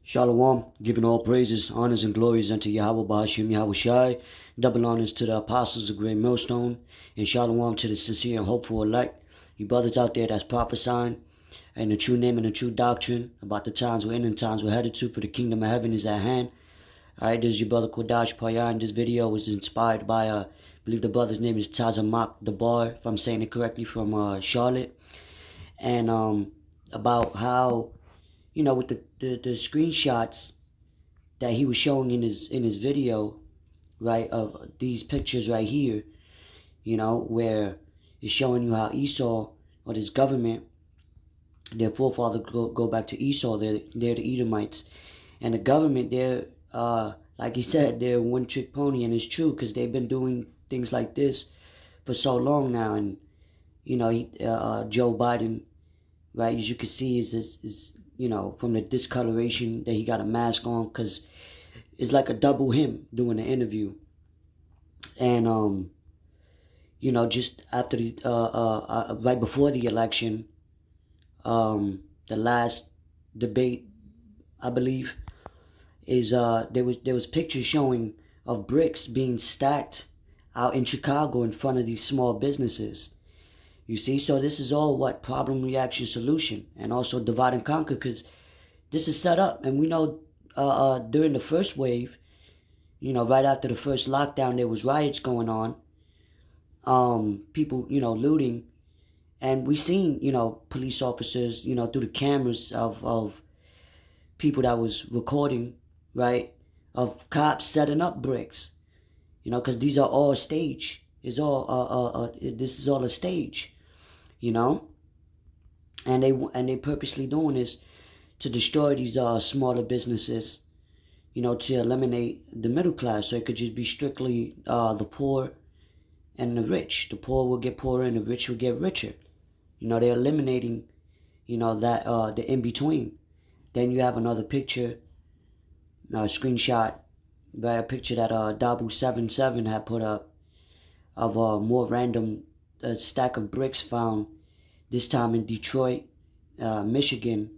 Shalom, giving all praises, honors, and glories unto Yahweh Bahashim Yahweh Shai. Double honors to the apostles of Great Millstone. And shalom to the sincere and hopeful elect. You brothers out there that's prophesying and the true name and the true doctrine about the times we're in and times we're headed to, for the kingdom of heaven is at hand. Alright, this is your brother Kodash Payan. This video was inspired by, I believe the brother's name is Tazamak Debar, if I'm saying it correctly, from Charlotte. And about how, you know, with the screenshots that he was showing in his video, right, of these pictures right here, you know, where it's showing you how Esau, or this government, their forefathers go back to Esau, they're the Edomites, and the government, they're, like he said, they're a one-trick pony, and it's true, because they've been doing things like this for so long now. And, you know, Joe Biden, right, as you can see, is you know, from the discoloration that he got a mask on, because it's like a double him doing the interview. And you know, just after the right before the election, the last debate, I believe, is there was pictures showing of bricks being stacked out in Chicago in front of these small businesses. You see, so this is all what problem, reaction, solution, and also divide and conquer, because this is set up. And we know during the first wave, you know, right after the first lockdown, there was riots going on, people, you know, looting, and we seen, you know, police officers, you know, through the cameras of people that was recording, right, of cops setting up bricks, you know, because these are all stage. It's all this is all a stage. You know, and they purposely doing this to destroy these smaller businesses, you know, to eliminate the middle class, so it could just be strictly the poor and the rich. The poor will get poorer and the rich will get richer. You know, they're eliminating, you know, that the in between. Then you have another picture, screenshot, by a picture that Dabu77 had put up of a more random stack of bricks found, this time in Detroit, Michigan,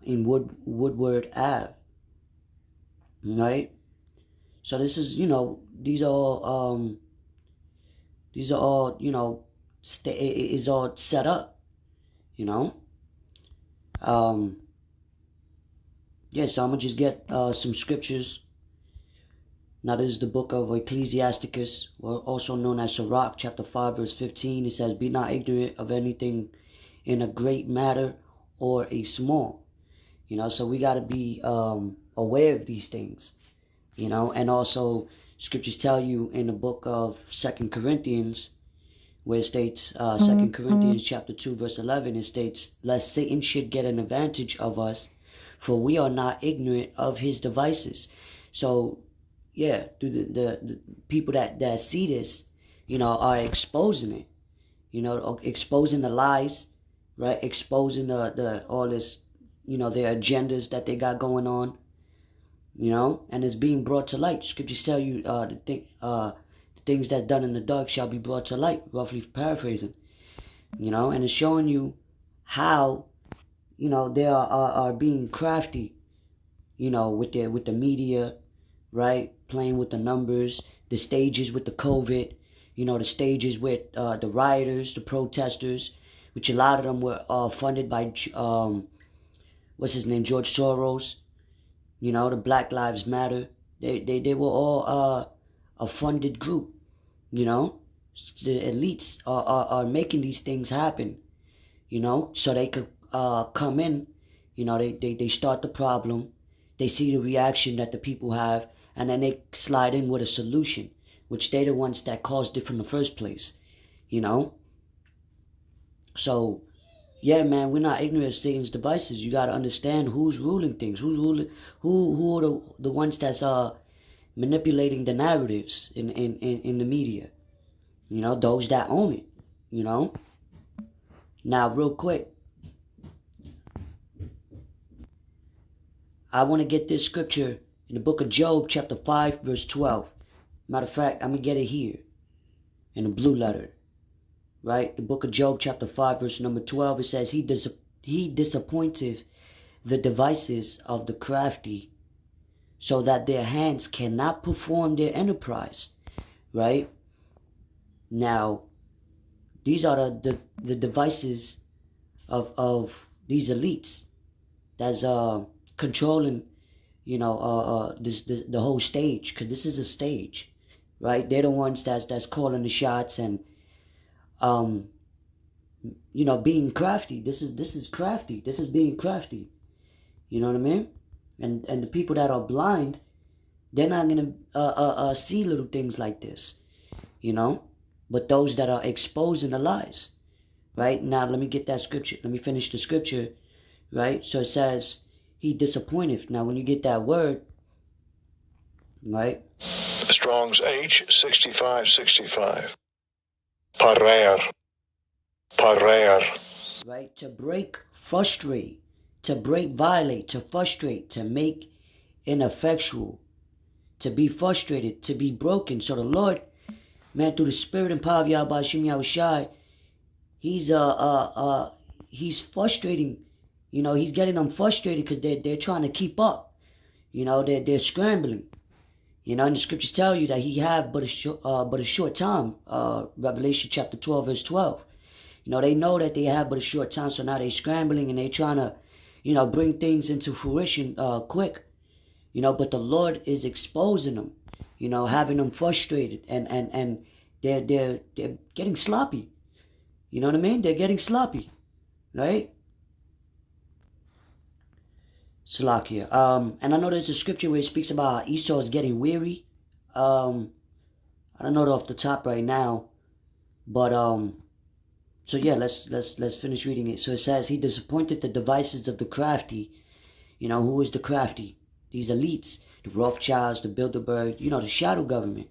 in Woodward Ave, right? So this is, you know, these are all, you know, is all set up, you know. Yeah, so I'm gonna just get some scriptures. Now, this is the book of Ecclesiasticus, or also known as Sirach, chapter 5, verse 15. It says, "Be not ignorant of anything in a great matter or a small." You know, so we got to be aware of these things, you know. And also, scriptures tell you in the book of 2 Corinthians, where it states, 2 Corinthians chapter 2, verse 11, it states, "Lest Satan should get an advantage of us, for we are not ignorant of his devices." So, yeah, the people that see this, you know, are exposing it, you know, exposing the lies, right? Exposing the all this, you know, their agendas that they got going on, you know, and it's being brought to light. Scriptures tell you the things that's done in the dark shall be brought to light, roughly paraphrasing, you know, and it's showing you how, you know, they are being crafty, you know, with the media, right? Playing with the numbers, the stages with the COVID, you know, the stages with the rioters, the protesters, which a lot of them were funded by, what's his name, George Soros, you know, the Black Lives Matter. They were all a funded group, you know. The elites are making these things happen, you know, so they could come in, you know, they start the problem, they see the reaction that the people have, and then they slide in with a solution, which they're the ones that caused it from the first place, you know. So, yeah, man, we're not ignorant of Satan's devices. You got to understand who's ruling things, who are the ones that's manipulating the narratives in the media, you know, those that own it, you know. Now, real quick, I want to get this scripture in the book of Job, chapter 5, verse 12. Matter of fact, I'm going to get it here in the blue letter, right? The book of Job, chapter 5, verse number 12, it says, He disappointeth the devices of the crafty, so that their hands cannot perform their enterprise, right? Now, these are the devices of these elites that's controlling, you know, the whole stage, because this is a stage, right? They're the ones that's calling the shots and you know, being crafty. This is crafty. This is being crafty. You know what I mean? And the people that are blind, they're not gonna see little things like this, you know. But those that are exposing the lies, right? Now let me get that scripture. Let me finish the scripture, right? So it says, he disappointeth. Now when you get that word, right? Strong's H6565. Parer. Right? To break, frustrate, to break, violate, to frustrate, to make ineffectual, to be frustrated, to be broken. So the Lord, man, through the spirit and power of Yahweh Shem Yahushai, he's frustrating, you know, he's getting them frustrated because they're trying to keep up. You know, they're scrambling. You know, and the scriptures tell you that he have but a short time. Revelation chapter 12, verse 12. You know, they know that they have but a short time, so now they're scrambling and they're trying to, you know, bring things into fruition quick. You know, but the Lord is exposing them, you know, having them frustrated, and they're getting sloppy. You know what I mean? They're getting sloppy, right? Salakia. And I know there's a scripture where it speaks about Esau is getting weary. I don't know it off the top right now, but so yeah, let's finish reading it. So it says, he disappointed the devices of the crafty. You know, who is the crafty? These elites, the Rothschilds, the Bilderberg, you know, the shadow government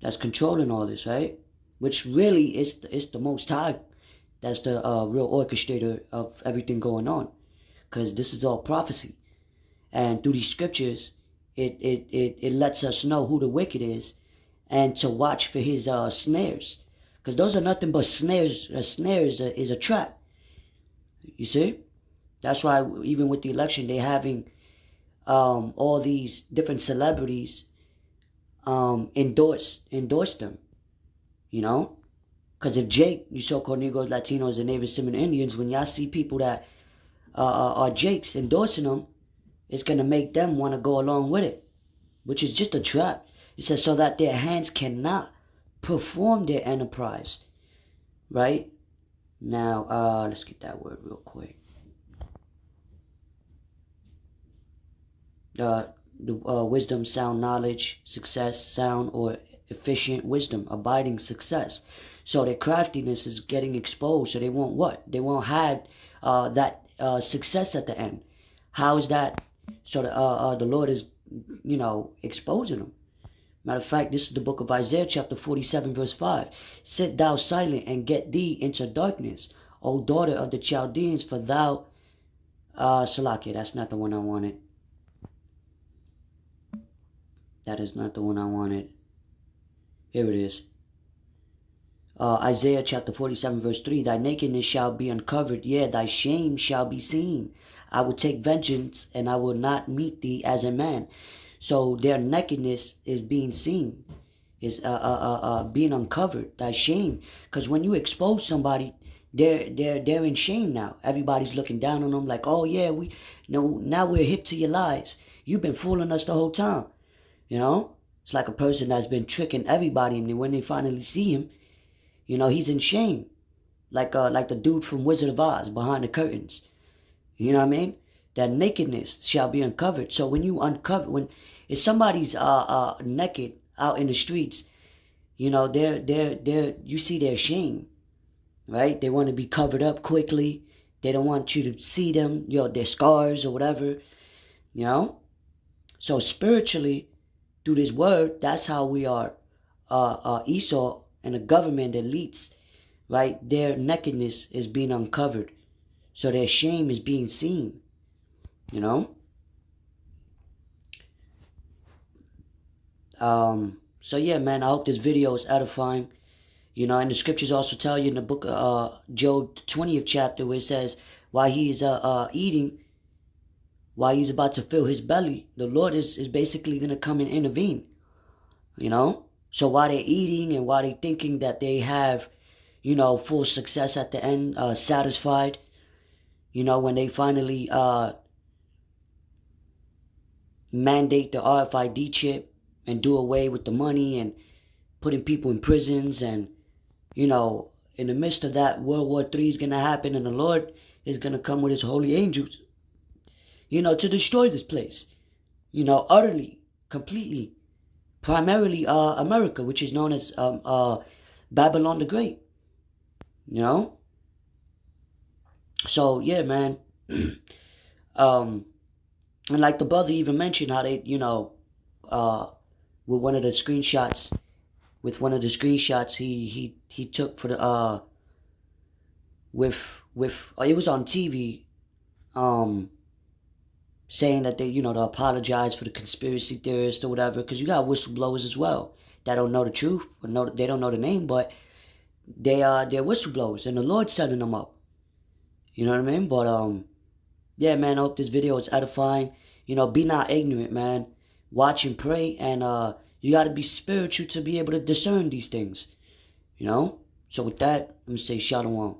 that's controlling all this, right? Which really is the Most High that's the real orchestrator of everything going on. Because this is all prophecy. And through these scriptures, it lets us know who the wicked is and to watch for his snares. Because those are nothing but snares. A snare is a trap. You see? That's why even with the election, they're having all these different celebrities endorse them. You know? Because if Jake, you so-called Negroes, Latinos, and Native American Indians, when y'all see people that are Jakes endorsing them, it's going to make them want to go along with it, which is just a trap. It says, so that their hands cannot perform their enterprise, right? Now, let's get that word real quick. The wisdom, sound knowledge, success, sound or efficient wisdom, abiding success. So their craftiness is getting exposed. So they won't what? They won't have that success at the end. How is that? So the Lord is, you know, exposing them. Matter of fact, this is the book of Isaiah chapter 47 verse 5. Sit thou silent and get thee into darkness, O daughter of the Chaldeans, for thou, Salakia, that's not the one I wanted. That is not the one I wanted. Here it is. Isaiah chapter 47 verse 3. Thy nakedness shall be uncovered, yea, thy shame shall be seen. I will take vengeance, and I will not meet thee as a man. So their nakedness is being seen, is being uncovered. Thy shame, because when you expose somebody, they're in shame now. Everybody's looking down on them like, oh yeah, now we're hip to your lies. You've been fooling us the whole time. You know, it's like a person that's been tricking everybody, and when they finally see him, you know, he's in shame, like the dude from Wizard of Oz behind the curtains. You know what I mean? That nakedness shall be uncovered. So when you uncover, if somebody's naked out in the streets, you know, you see their shame, right? They want to be covered up quickly. They don't want you to see them, you know, their scars or whatever, you know. So spiritually, through this word, that's how we are. Esau and the government elites, right? Their nakedness is being uncovered. So their shame is being seen, you know. So yeah, man, I hope this video is edifying. You know, and the scriptures also tell you in the book of Job 20th chapter, where it says, while he is eating, while he's about to fill his belly, the Lord is basically going to come and intervene, you know? So while they're eating and while they're thinking that they have, you know, full success at the end, satisfied, you know, when they finally mandate the RFID chip and do away with the money and putting people in prisons, and, you know, in the midst of that, World War III is going to happen, and the Lord is going to come with his holy angels, you know, to destroy this place, you know, utterly, completely, primarily America, which is known as Babylon the Great, you know? So, yeah, man. And like the brother even mentioned how they, you know, with one of the screenshots, he took for the, with, it was on TV, saying that they, you know, to apologize for the conspiracy theorists or whatever, because you got whistleblowers as well that don't know the truth, or they don't know the name, but they're whistleblowers, and the Lord's setting them up. You know what I mean? But yeah, man, I hope this video is edifying. You know, be not ignorant, man. Watch and pray, and you got to be spiritual to be able to discern these things. You know? So with that, I'm gonna say shalom.